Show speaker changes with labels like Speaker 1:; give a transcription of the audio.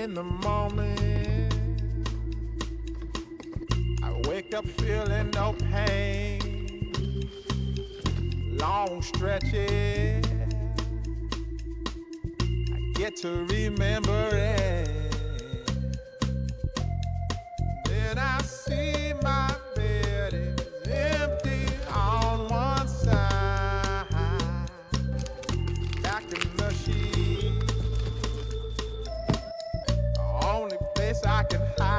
Speaker 1: in the morning, I wake up feeling no pain, long stretches, I get to remember it. Then I see my bed is empty on one side, back in the sheet, the only place I can hide.